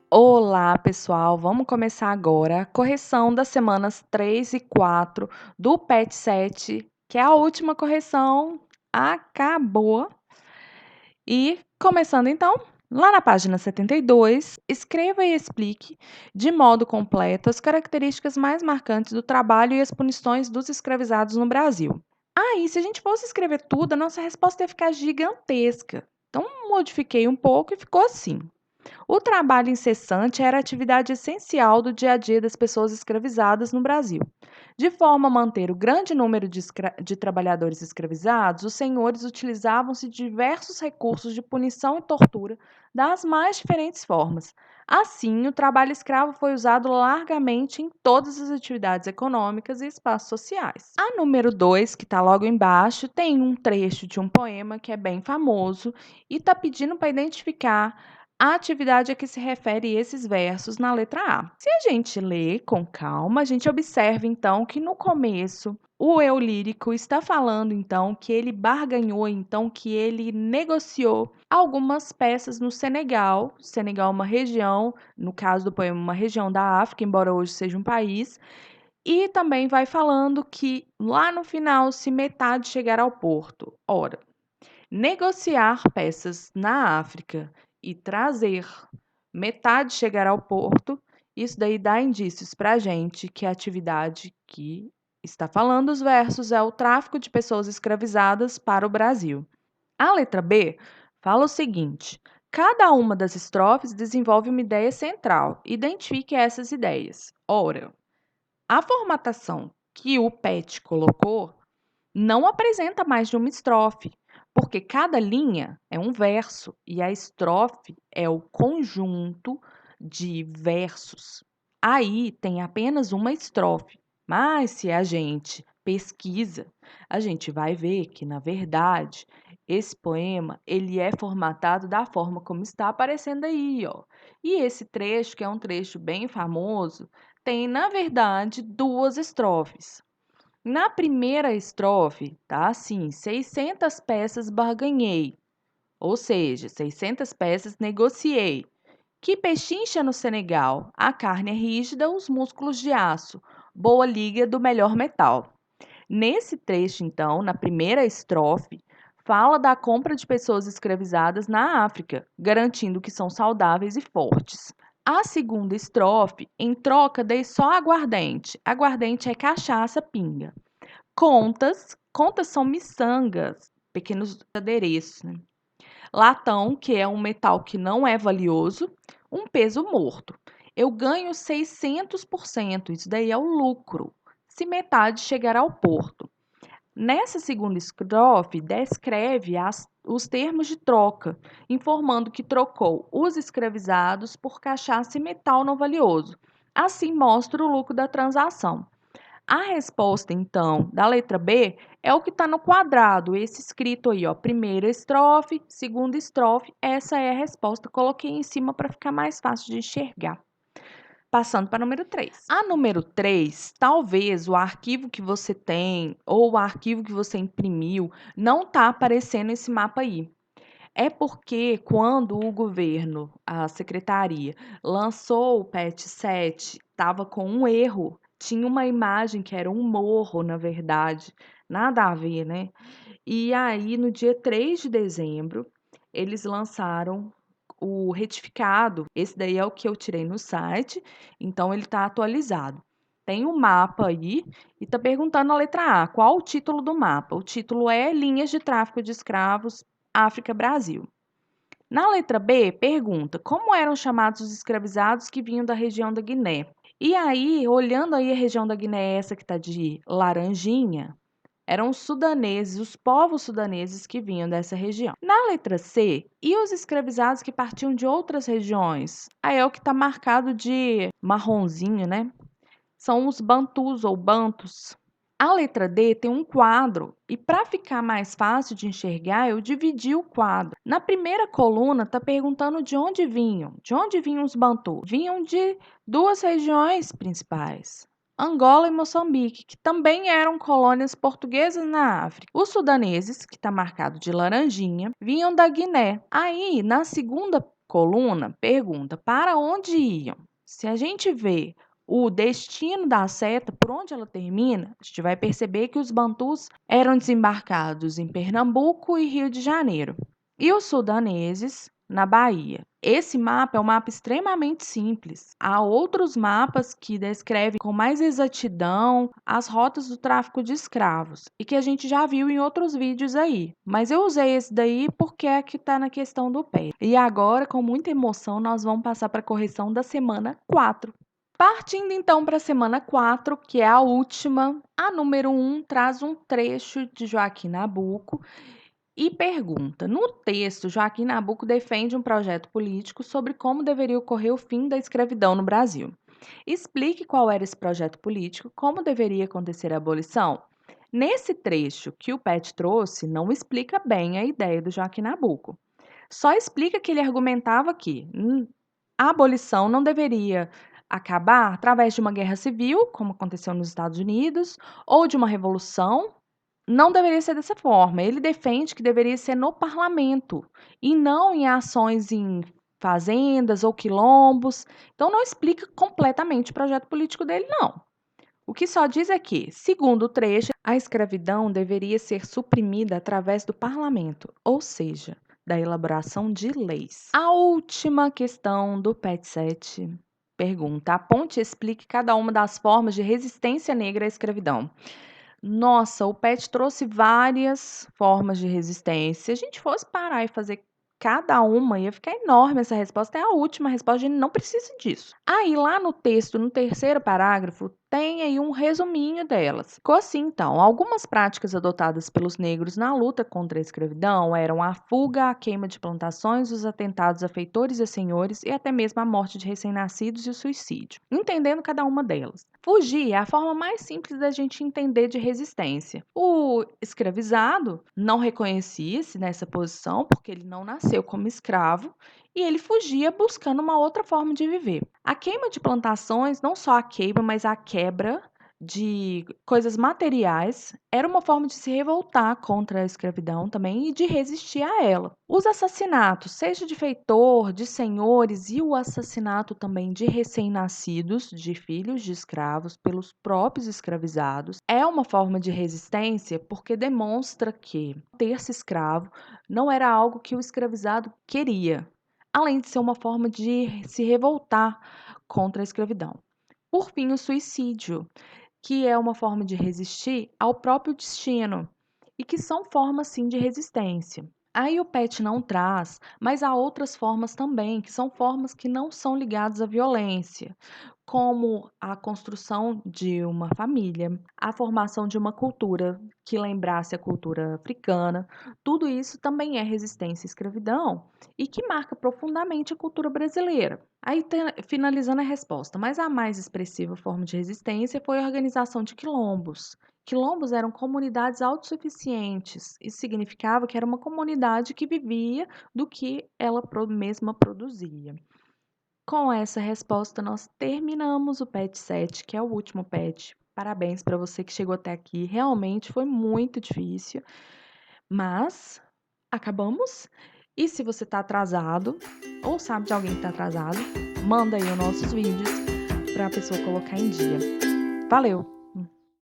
Olá, pessoal. Vamos começar agora a correção das semanas 3 e 4 do PET 7, que é a última correção. Acabou. E começando então, lá na página 72, escreva e explique de modo completo as características mais marcantes do trabalho e as punições dos escravizados no Brasil. Aí, se a gente fosse escrever tudo, a nossa resposta ia ficar gigantesca. Então, modifiquei um pouco e ficou assim. O trabalho incessante era a atividade essencial do dia a dia das pessoas escravizadas no Brasil. De forma a manter o grande número de trabalhadores escravizados, os senhores utilizavam-se de diversos recursos de punição e tortura das mais diferentes formas. Assim, o trabalho escravo foi usado largamente em todas as atividades econômicas e espaços sociais. A número 2, que está logo embaixo, tem um trecho de um poema que é bem famoso e está pedindo para identificar a atividade a que se refere esses versos na letra A. Se a gente lê com calma, a gente observa então que no começo o eu lírico está falando então que ele barganhou, então que ele negociou algumas peças no Senegal. Senegal é uma região, no caso do poema, uma região da África, embora hoje seja um país. E também vai falando que lá no final, se metade chegar ao porto. Ora, negociar peças na África e trazer metade chegar ao porto, isso daí dá indícios para a gente que a atividade que está falando os versos é o tráfico de pessoas escravizadas para o Brasil. A letra B fala o seguinte: cada uma das estrofes desenvolve uma ideia central. Identifique essas ideias. Ora, a formatação que o PET colocou não apresenta mais de uma estrofe, porque cada linha é um verso e a estrofe é o conjunto de versos. Aí tem apenas uma estrofe, mas se a gente pesquisa, a gente vai ver que, na verdade, esse poema ele é formatado da forma como está aparecendo aí, ó. E esse trecho, que é um trecho bem famoso, tem, na verdade, duas estrofes. Na primeira estrofe, tá assim: 600 peças barganhei, ou seja, 600 peças negociei. Que pechincha no Senegal, a carne é rígida, os músculos de aço, boa liga do melhor metal. Nesse trecho, então, na primeira estrofe, fala da compra de pessoas escravizadas na África, garantindo que são saudáveis e fortes. A segunda estrofe, em troca, dei só aguardente. Aguardente é cachaça, pinga. Contas são miçangas, pequenos adereços, né? Latão, que é um metal que não é valioso, um peso morto. Eu ganho 600%, isso daí é o lucro, se metade chegar ao porto. Nessa segunda estrofe, descreve os termos de troca, informando que trocou os escravizados por cachaça e metal não valioso. Assim mostra o lucro da transação. A resposta, então, da letra B é o que está no quadrado, esse escrito aí, ó, primeira estrofe, segunda estrofe, essa é a resposta. Coloquei em cima para ficar mais fácil de enxergar. Passando para a número 3. A número 3, talvez o arquivo que você tem ou o arquivo que você imprimiu não está aparecendo esse mapa aí. É porque quando o governo, a secretaria, lançou o PET 7, estava com um erro. Tinha uma imagem que era um morro, na verdade. Nada a ver, né? E aí, no dia 3 de dezembro, eles lançaram o retificado. Esse daí é o que eu tirei no site, então ele está atualizado. Tem um mapa aí e está perguntando na letra A, qual o título do mapa? O título é Linhas de Tráfico de Escravos África-Brasil. Na letra B, pergunta como eram chamados os escravizados que vinham da região da Guiné. E aí, olhando aí a região da Guiné, essa que está de laranjinha, eram os sudaneses, os povos sudaneses que vinham dessa região. Na letra C, e os escravizados que partiam de outras regiões? Aí é o que está marcado de marronzinho, né? São os bantus ou bantus. A letra D tem um quadro e para ficar mais fácil de enxergar, eu dividi o quadro. Na primeira coluna está perguntando de onde vinham. De onde vinham os bantus? Vinham de duas regiões principais. Angola e Moçambique, que também eram colônias portuguesas na África. Os sudaneses, que está marcado de laranjinha, vinham da Guiné. Aí, na segunda coluna pergunta: para onde iam? Se a gente vê o destino da seta, por onde ela termina, a gente vai perceber que os bantus eram desembarcados em Pernambuco e Rio de Janeiro, e os sudaneses na Bahia. Esse mapa é um mapa extremamente simples. Há outros mapas que descrevem com mais exatidão as rotas do tráfico de escravos e que a gente já viu em outros vídeos aí. Mas eu usei esse daí porque é que está na questão do pé. E agora, com muita emoção, nós vamos passar para a correção da semana 4. Partindo então para a semana 4, que é a última, a número 1 traz um trecho de Joaquim Nabuco e pergunta: no texto, Joaquim Nabuco defende um projeto político sobre como deveria ocorrer o fim da escravidão no Brasil. Explique qual era esse projeto político, como deveria acontecer a abolição. Nesse trecho que o Pet trouxe, não explica bem a ideia do Joaquim Nabuco. Só explica que ele argumentava que a abolição não deveria acabar através de uma guerra civil, como aconteceu nos Estados Unidos, ou de uma revolução. Não deveria ser dessa forma. Ele defende que deveria ser no parlamento e não em ações em fazendas ou quilombos. Então não explica completamente o projeto político dele, não. O que só diz é que, segundo o trecho, a escravidão deveria ser suprimida através do parlamento, ou seja, da elaboração de leis. A última questão do PET 7 pergunta: aponte e explique cada uma das formas de resistência negra à escravidão. Nossa, o PET trouxe várias formas de resistência. Se a gente fosse parar e fazer cada uma, ia ficar enorme essa resposta. É a última resposta, a gente não precisa disso. Aí, lá no texto, no terceiro parágrafo, tem aí um resuminho delas. Ficou assim, então. Algumas práticas adotadas pelos negros na luta contra a escravidão eram a fuga, a queima de plantações, os atentados a feitores e senhores e até mesmo a morte de recém-nascidos e o suicídio. Entendendo cada uma delas. Fugir é a forma mais simples da gente entender de resistência. O escravizado não reconhecia-se nessa posição porque ele não nasceu como escravo e ele fugia buscando uma outra forma de viver. A queima de plantações, não só a queima, mas a quebra de coisas materiais, era uma forma de se revoltar contra a escravidão também e de resistir a ela. Os assassinatos, seja de feitor, de senhores e o assassinato também de recém-nascidos, de filhos de escravos, pelos próprios escravizados, é uma forma de resistência porque demonstra que ter-se escravo não era algo que o escravizado queria, além de ser uma forma de se revoltar contra a escravidão. Por fim, o suicídio, que é uma forma de resistir ao próprio destino e que são formas sim de resistência. Aí o PET não traz, mas há outras formas também, que são formas que não são ligadas à violência, como a construção de uma família, a formação de uma cultura que lembrasse a cultura africana. Tudo isso também é resistência à escravidão e que marca profundamente a cultura brasileira. Aí, finalizando a resposta, mas a mais expressiva forma de resistência foi a organização de quilombos. Quilombos eram comunidades autossuficientes. Isso significava que era uma comunidade que vivia do que ela mesma produzia. Com essa resposta, nós terminamos o PET 7, que é o último PET. Parabéns para você que chegou até aqui. Realmente foi muito difícil, mas acabamos. E se você está atrasado ou sabe de alguém que está atrasado, manda aí os nossos vídeos para a pessoa colocar em dia. Valeu!